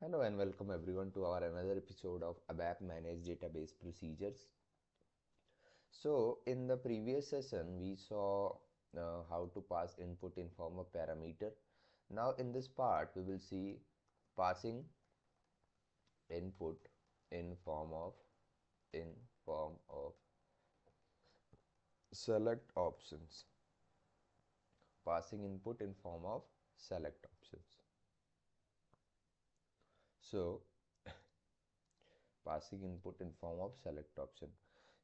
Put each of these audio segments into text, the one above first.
Hello and welcome everyone to our another episode of ABAP Managed Database Procedures. So in the previous session we saw how to pass input in form of parameter. Now in this part we will see passing input in form of in form of select options. Passing input in form of select options. So passing input in form of select option.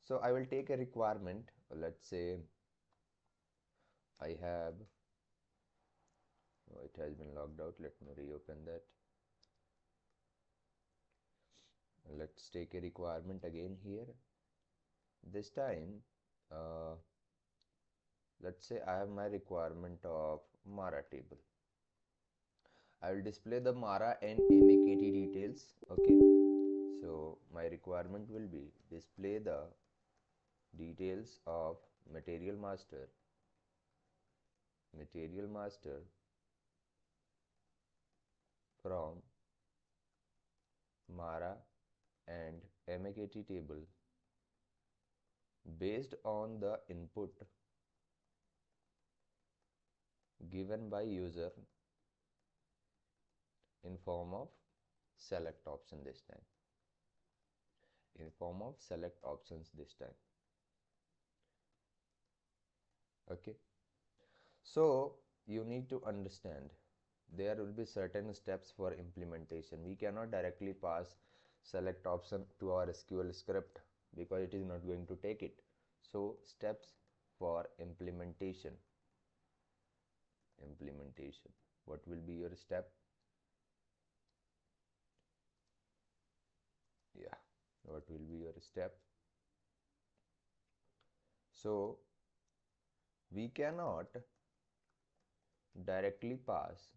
So I will take a requirement. Let's say I have it has been logged out. Let me reopen that. Let's take a requirement again here. This time let's say I have my requirement of Mara table. I will display the Mara and AMDP details. Okay, so my requirement will be display the details of material master from Mara and AMDP table based on the input given by user in form of select option this time. In form of select options this time. Okay. So you need to understand there will be certain steps for implementation. We cannot directly pass select option to our SQLScript because it is not going to take it. So steps for implementation. What will be your step? Yeah, what will be your step? So we cannot directly pass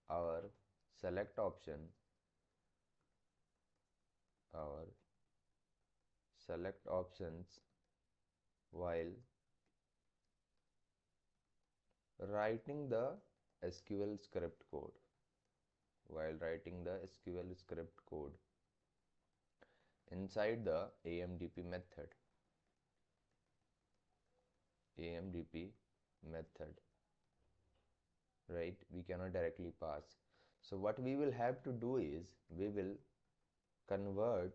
our select option our select options while writing the SQL script code. Inside the AMDP method, right? We cannot directly pass. So what we will have to do is we will convert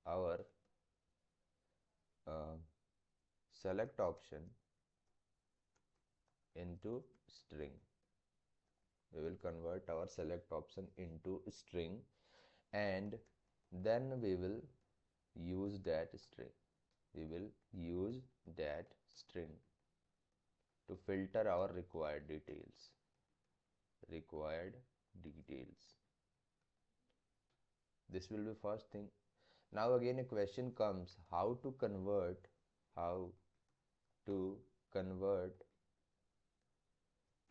our select option into string. We will convert our select option into string, and then we will use that string. To filter our required details. This will be first thing. Now again a question comes, how to convert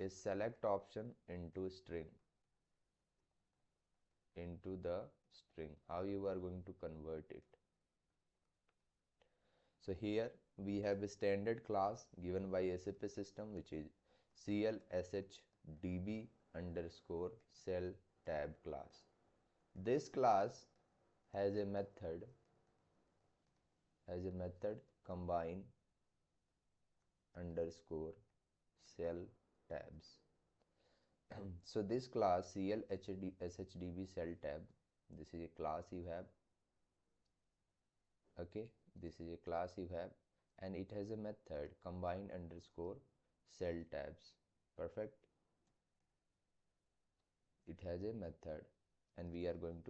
a select option into the string. How you are going to convert it? So here we have a standard class given by SAP system, which is CLSHDB underscore cell tab class. This class has a method combine underscore cell tabs. So this class CLSHDB cell tab, this is a class you have. Okay, this is a class you have, and it has a method combine underscore cell tabs. Perfect. It has a method, and we will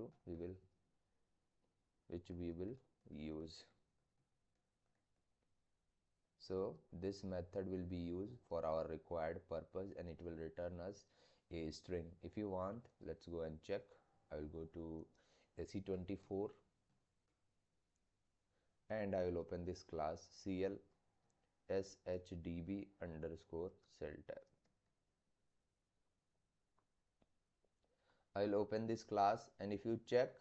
use. So this method will be used for our required purpose, and it will return us a string. If you want, let's go and check. I will go to SE24 and I will open this class CLSHDB underscore cell tab. I will open this class, and if you check,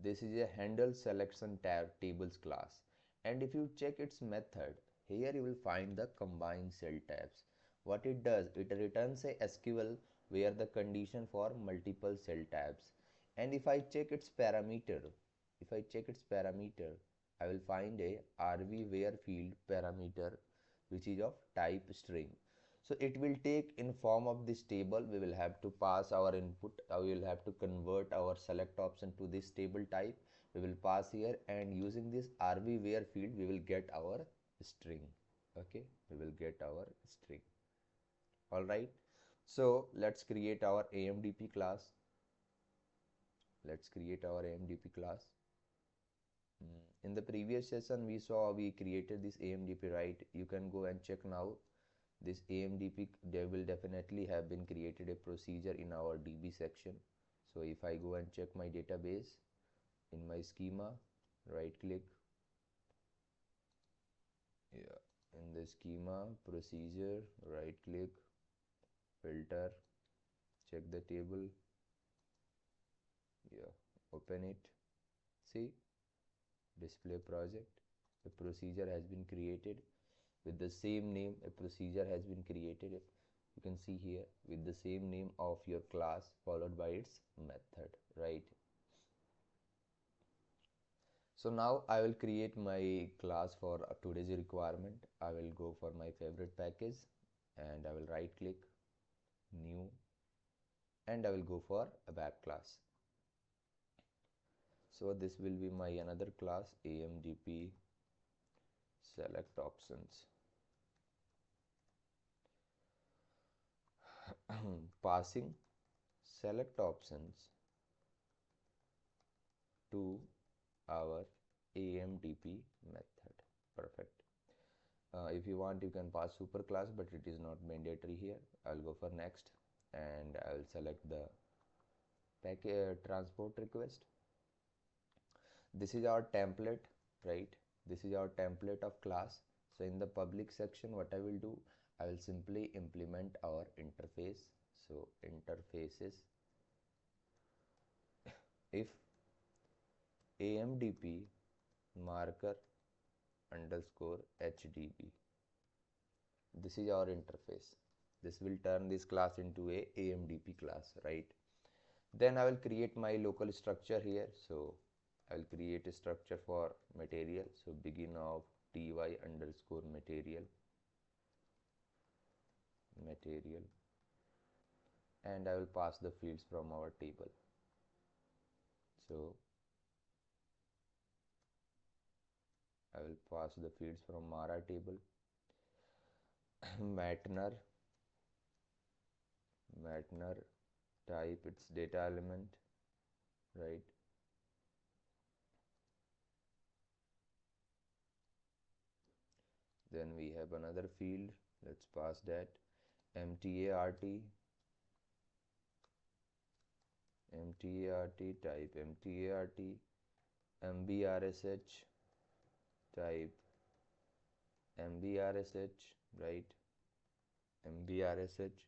this is a handle selection tab tables class, and if you check its method, here you will find the combine cell tabs. what it does, it returns a SQL where the condition for multiple cell tabs. And if I check its parameter, I will find a RV where field parameter which is of type string. So it will take in form of this table. We will have to pass our input. We will have to convert our select option to this table type. We will pass here, and using this RV where field we will get our string. Okay, we will get our string. All right, so let's create our AMDP class. In the previous session we saw we created this AMDP, right? You can go and check now. This AMDP, there will definitely have been created a procedure in our DB section. So if I go and check my database in my schema, right click, yeah, in the schema procedure, right click, filter, check the table, yeah, open it, see, display project, the procedure has been created with the same name. A procedure has been created, you can see here, with the same name of your class followed by its method, right? So now I will create my class for today's requirement. I will go for my favorite package and I will right click, new, and I will go for ABAP class. So this will be my another class, AMDP select options. Passing select options to our AMDP method. Perfect. If you want, you can pass super class, but it is not mandatory here. I'll go for next, and I'll select the package transport request. This is our template, right? This is our template of class. So in the public section, what I will do, I will simply implement our interface. So interfaces, if AMDP marker underscore HDB. This is our interface. This will turn this class into a AMDP class, right? Then I will create my local structure here. So I will create a structure for material. So begin of ty underscore material, and I will pass the fields from our table. So I will pass the fields from Mara table. Matner type its data element, right? Then we have another field. Let's pass that MTART type MTART, MBRSH type MBRSH, right? MBRSH.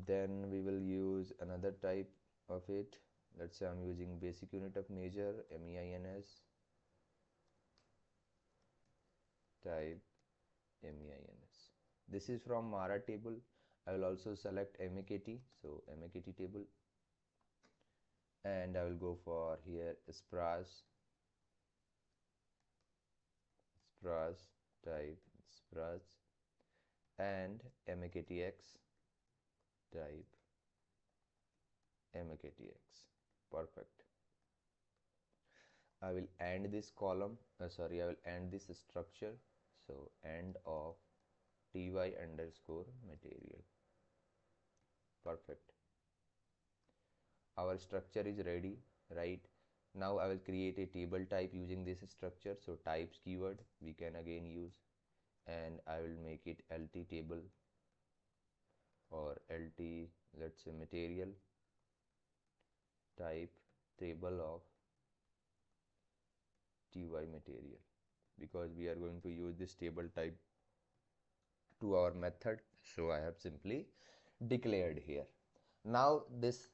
Then we will use another type of it. Let's say I'm using basic unit of measure, MEINS type MEINS. This is from Mara table. I will also select MAKT, so MAKT table, and I will go for here SPRAS type SPRAS, and MAKTX type MAKTX. Perfect. I will end this column, I will end this structure. So end of ty underscore material. Perfect. Our structure is ready, right? Now I will create a table type using this structure. So types keyword we can again use, and I will make it LT table, or LT, let's say material type table of ty material, because we are going to use this table type to our method. So I have simply declared here. Now this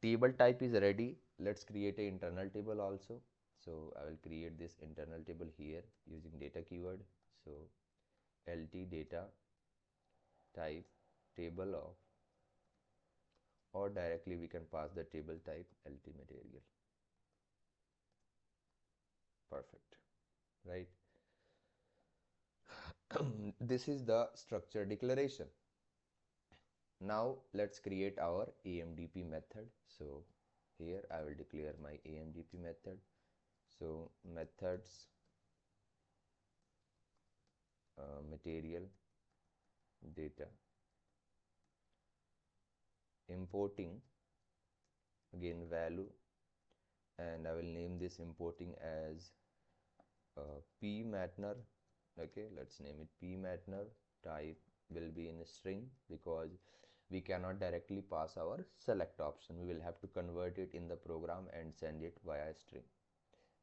table type is ready. Let's create an internal table also. So I will create this internal table here using data keyword. So LT data type table of, or directly we can pass the table type LT material. Perfect, right? This is the structure declaration. Now let's create our AMDP method. So here I will declare my AMDP method. So methods material data, importing again value, and I will name this importing as P Matner. Okay, let's name it P Matner. Type will be in a string because we cannot directly pass our select option. We will have to convert it in the program and send it via string,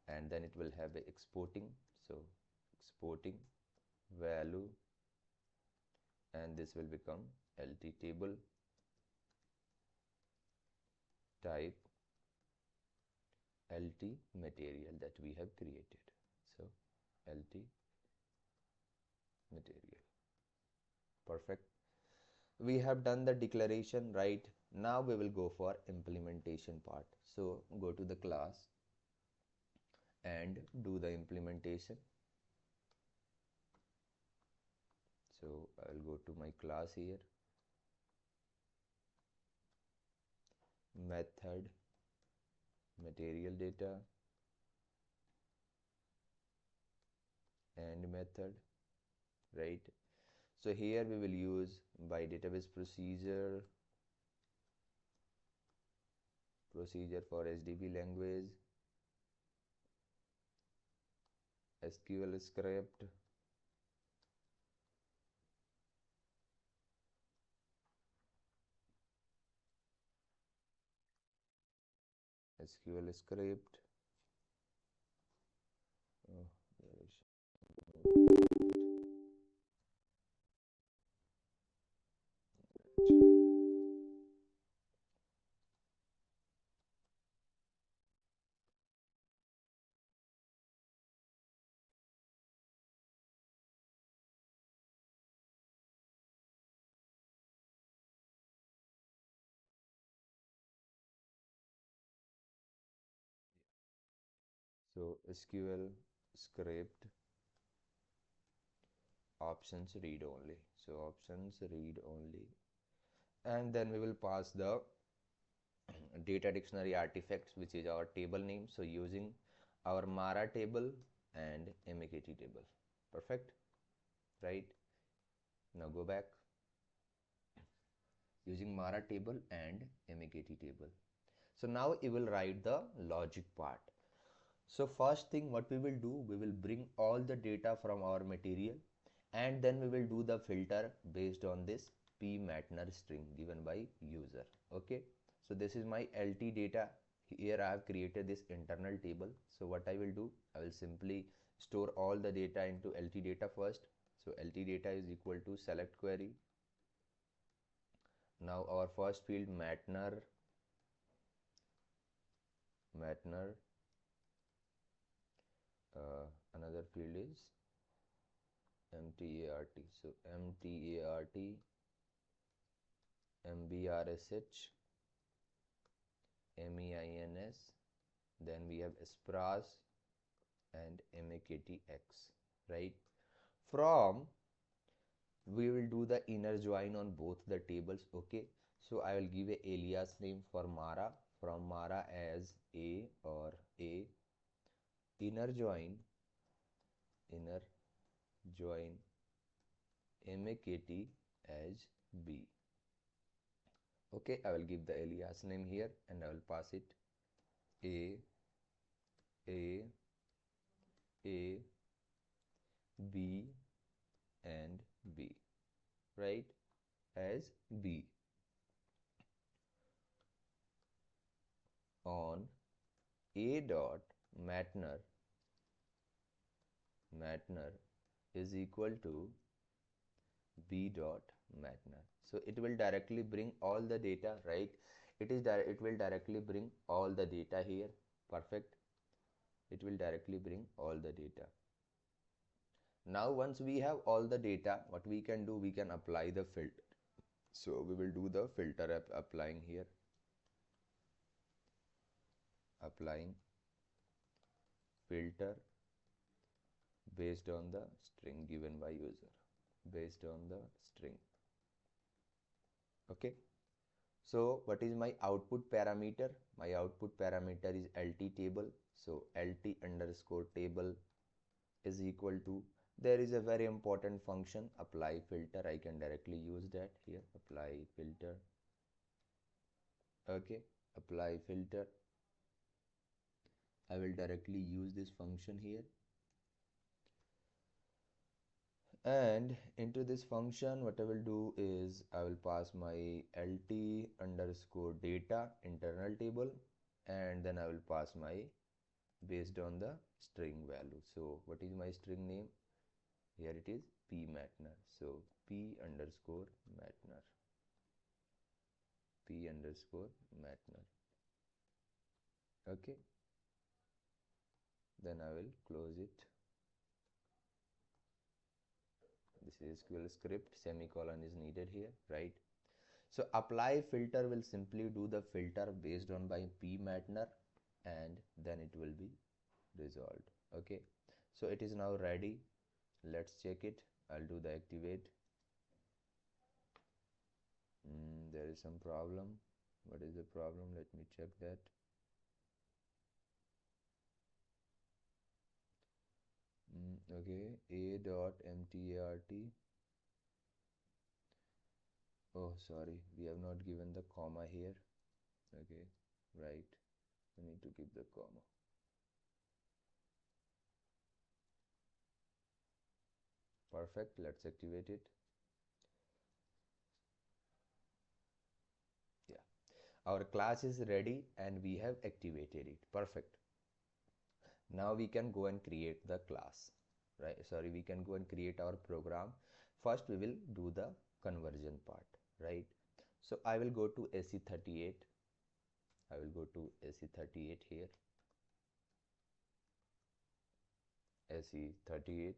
and then it will have a exporting. So exporting value, and this will become LT table type LT material that we have created. So LT material. Perfect. We have done the declaration, right? Now we will go for implementation part. So go to the class and do the implementation. So I'll go to my class here, method material data and method, right? So here we will use by database procedure for HDB language, SQLScript, SQLScript. Oh, there is. So SQLScript options read only. So options read only, and then we will pass the data dictionary artifacts, which is our table name. So using our Mara table and MAKT table. Perfect, right? Now go back using Mara table and MAKT table. So now we will write the logic part. So first thing what we will do, we will bring all the data from our material, and then we will do the filter based on this P Matner string given by user. Okay, so this is my LT data. Here I have created this internal table. So what I will do, I will simply store all the data into LT data first. So LT data is equal to select query. Now our first field Matner, another field is MTART. So MTART, MBRSH, MEINS, then we have SPRAS and MAKTX, right? From we will do the inner join on both the tables. Okay, so I will give a alias name for Mara, from Mara as A or A, inner join MAKT as B. Okay, I will give the alias name here and I will pass it A, B and B, right, as B. On A dot Matner is equal to B dot Matner. So it will directly bring all the data, right? It will directly bring all the data here. Perfect. It will directly bring all the data. Now once we have all the data, what we can do, we can apply the filter. So we will do the filter applying here, applying filter based on the string given by user, based on the string. Okay, so what is my output parameter? My output parameter is lt table. So lt underscore table is equal to, there is a very important function, apply filter. I can directly use that here, apply filter. Okay, apply filter. I will directly use this function here, and into this function what I will do is I will pass my lt underscore data internal table, and then I will pass my based on the string value. So what is my string name? Here it is p matner. So p underscore matner, p underscore matner. Okay, then I will close it. This is SQLScript, semicolon is needed here, right? So apply filter will simply do the filter based on by p matner, and then it will be resolved. Okay, so it is now ready. Let's check it. I'll do the activate. There is some problem. What is the problem? Let me check that. Okay, a.mtart. Oh, sorry, we have not given the comma here. Okay, right, we need to give the comma. Perfect, let's activate it. Yeah, our class is ready and we have activated it. Perfect. Now we can go and create the class, right? Sorry, we can go and create our program. First we will do the conversion part, right? So I will go to AC38. I will go to AC38 here, AC38.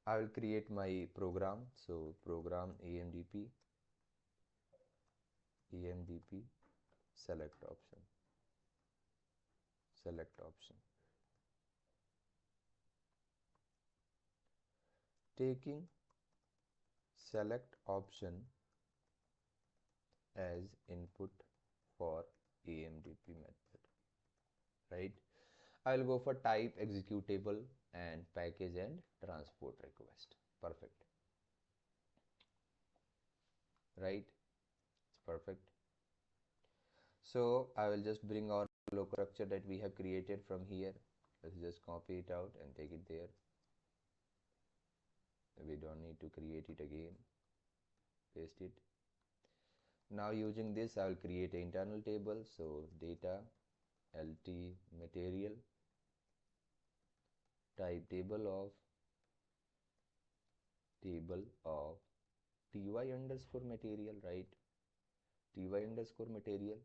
I will create my program. So program AMDP, AMDP, select option, select option. Taking select option as input for AMDP method, right? I will go for type executable and package and transport request. Perfect, right? It's perfect. So I will just bring our local structure that we have created from here. Let's just copy it out and take it there. We don't need to create it again. Paste it. Now using this I will create an internal table. So data lt material type table of ty underscore material, right? Ty underscore material.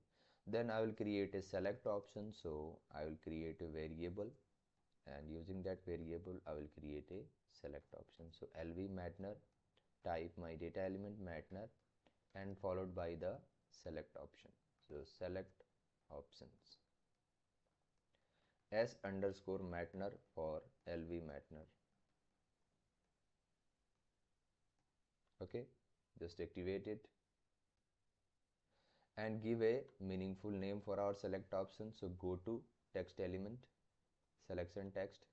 Then I will create a select option. So I will create a variable, and using that variable I will create a select option. So lv matner, type my data element matner, and followed by the select option. So select options s underscore matner for lv matner. Okay, just activate it and give a meaningful name for our select option. So go to text element, selection text,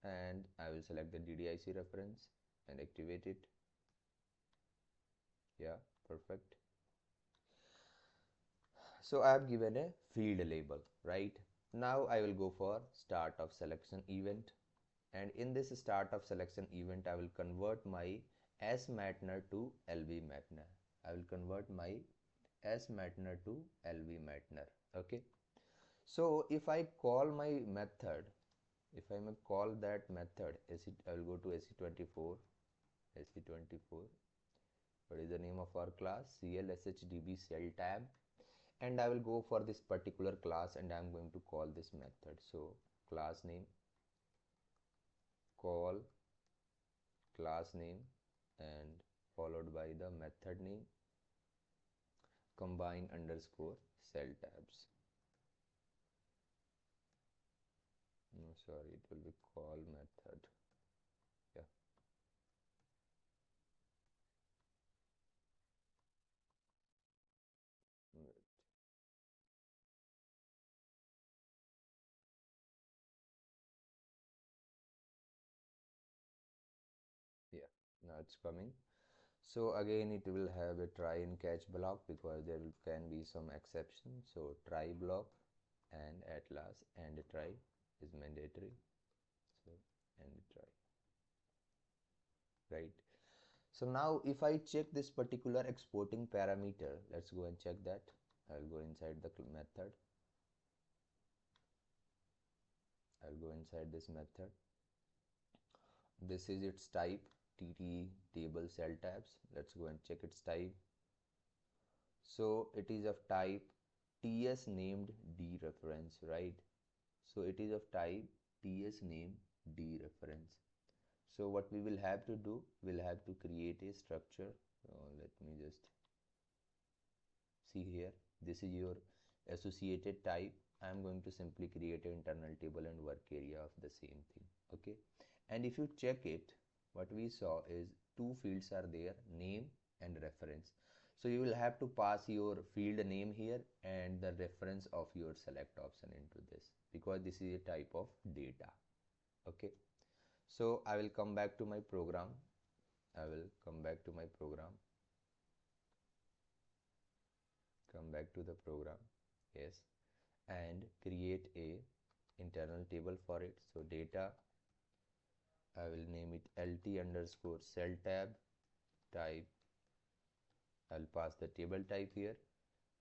and I will select the DDIC reference and activate it. Yeah, perfect. So I have given a field label, right? Now I will go for start of selection event, and in this start of selection event I will convert my s matner to lv matner. I will convert my s matner to lv matner. Okay, so if I call my method, if I may call that method, I will go to AC24, AC24. What is the name of our class? CLSHDB cell tab, and I will go for this particular class and I am going to call this method. So class name, call class name, and followed by the method name. combine underscore cell tabs. No, sorry, it will be call method. Yeah. Yeah, now it's coming. So again it will have a try and catch block because there can be some exception. So try block and at last and try is mandatory. So and try, right? So now if I check this particular exporting parameter, let's go and check that. I'll go inside the method. I'll go inside this method. This is its type, TT table cell tabs. Let's go and check its type. So it is of type TS named D reference, right? So it is of type TS name D reference. So what we will have to do, we'll have to create a structure. Let me just see here. This is your associated type. I'm going to simply create an internal table and work area of the same thing. Okay. And if you check it, what we saw is two fields are there, name and reference. So you will have to pass your field name here and the reference of your select option into this because this is a type of data. Okay. So I will come back to my program. I will come back to my program. Come back to the program. Yes. And create a internal table for it. So data, I will name it LT underscore cell tab, type, I'll pass the table type here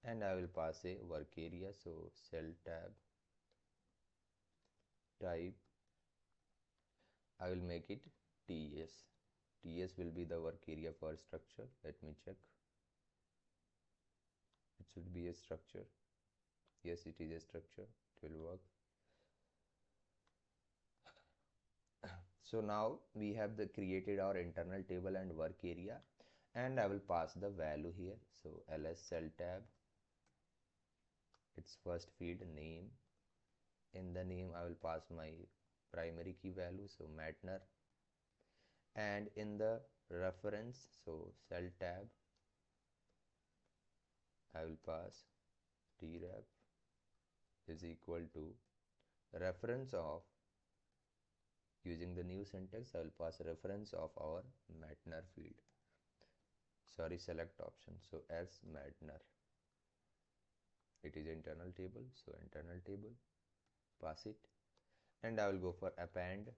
and I will pass a work area. So cell tab type, I will make it TS. TS will be the work area for structure. Let me check. It should be a structure. Yes, it is a structure. It will work. So now we have created our internal table and work area and I will pass the value here. So ls cell tab, its first field name. In the name I will pass my primary key value, so Matner, and in the reference, so cell tab, I will pass tref is equal to reference of, using the new syntax I will pass reference of our Matner field, sorry select option, so as Matner. It is internal table, so internal table, pass it, and I will go for append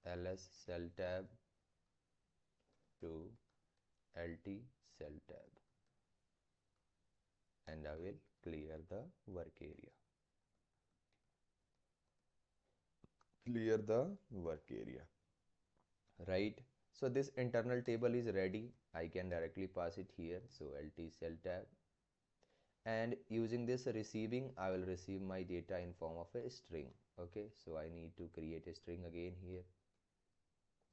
ls cell tab to lt cell tab, and I will clear the work area. Clear the work area, right? So this internal table is ready. I can directly pass it here. So lt cell tab, and using this receiving, I will receive my data in form of a string. Okay, so I need to create a string again here.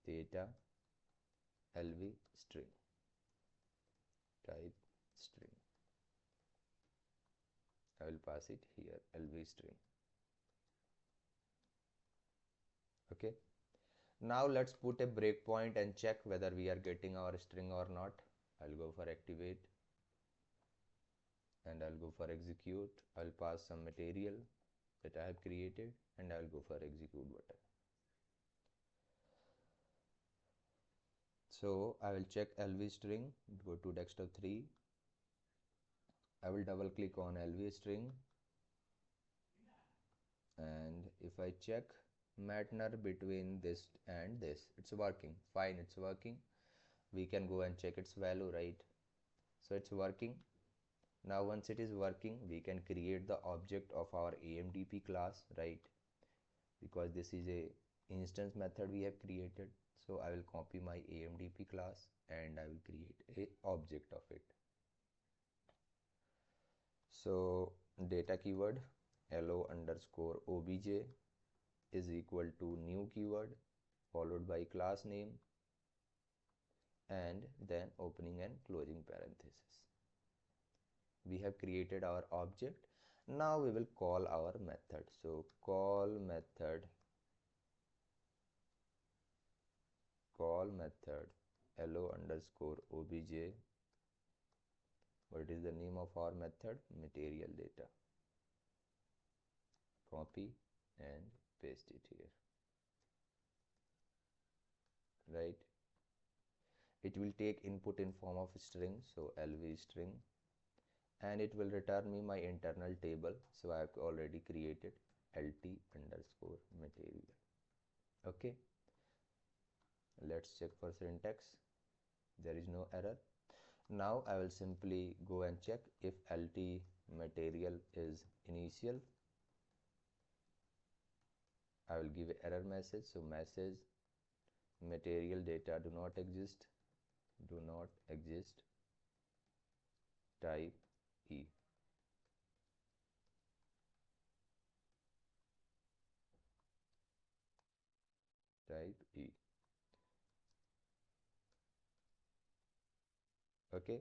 Data lv string, type string. I will pass it here lv string. Okay. Now let's put a breakpoint and check whether we are getting our string or not. I'll go for activate and I'll go for execute. I'll pass some material that I have created and I'll go for execute button. So I will check lv string, go to desktop 3. I will double click on lv string, and if I check Matner between this and this, it's working fine, it's working. We can go and check its value, right? So it's working. Now once it is working, we can create the object of our AMDP class, right? Because this is a instance method we have created. So I will copy my AMDP class and I will create a object of it. So data keyword hello underscore obj is equal to new keyword followed by class name, and then opening and closing parenthesis. We have created our object. Now we will call our method. So call method hello underscore obj. What is the name of our method? Material data. Copy and paste it here, right? It will take input in form of string, so lv string, and it will return me my internal table. So I have already created lt underscore material. Okay, let's check for syntax. There is no error. Now I will simply go and check if lt material is initial. I will give an error message. So message material data do not exist, type E. Okay,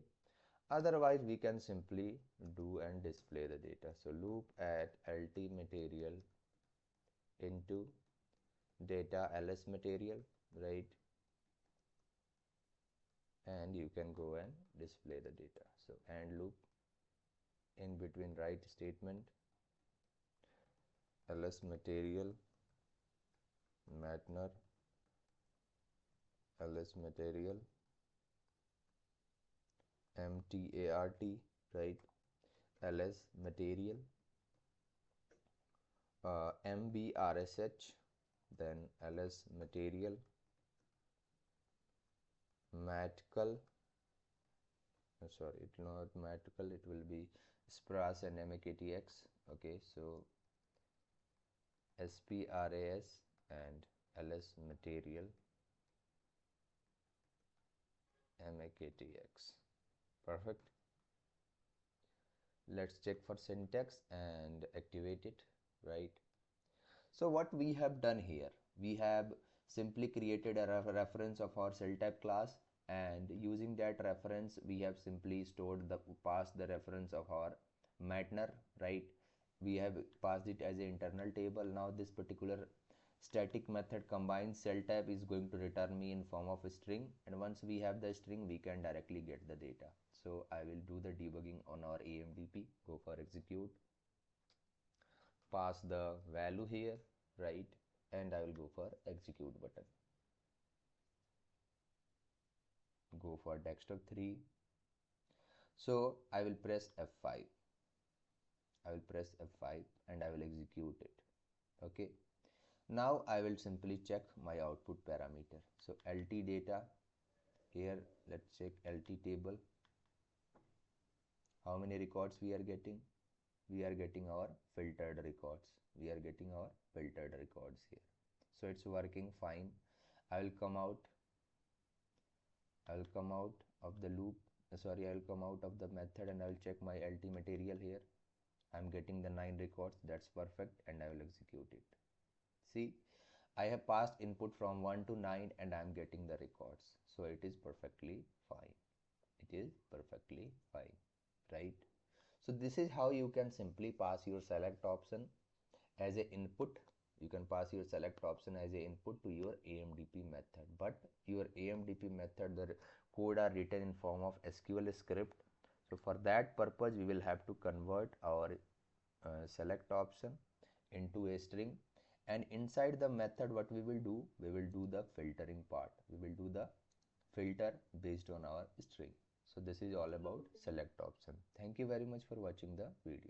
otherwise we can simply do and display the data. So loop at lt material into data ls material, right? And you can go and display the data. So and loop in between write statement ls material matner ls material mtart, right? ls material mbrsh, then ls material matcal, sorry, it's not matcal, it will be spras and maktx. Okay, so spras and ls material maktx. Perfect. Let's check for syntax and activate it, right? So what we have done here, we have simply created a reference of our cell type class, and using that reference we have simply passed the reference of our matner, right? We have passed it as an internal table. Now this particular static method combines cell type is going to return me in form of a string, and once we have the string we can directly get the data. So I will do the debugging on our AMDP, go for execute, pass the value here, right? And I will go for execute button, go for desktop 3. So I will press F5, and I will execute it. Okay, now I will simply check my output parameter. So lt data here, let's check lt table. How many records we are getting? We are getting our filtered records. Here. So it's working fine. I will come out of the loop. Sorry, I will come out of the method and I will check my lt material here. I'm getting the 9 records. That's perfect, and I will execute it. See, I have passed input from 1 to 9 and I'm getting the records. So it is perfectly fine. Right? So this is how you can simply pass your select option as an input. You can pass your select option as an input to your AMDP method, but your AMDP method, the code are written in form of SQLScript. So for that purpose we will have to convert our select option into a string, and inside the method what we will do the filtering part. We will do the filter based on our string. So this is all about select option. Thank you very much for watching the video.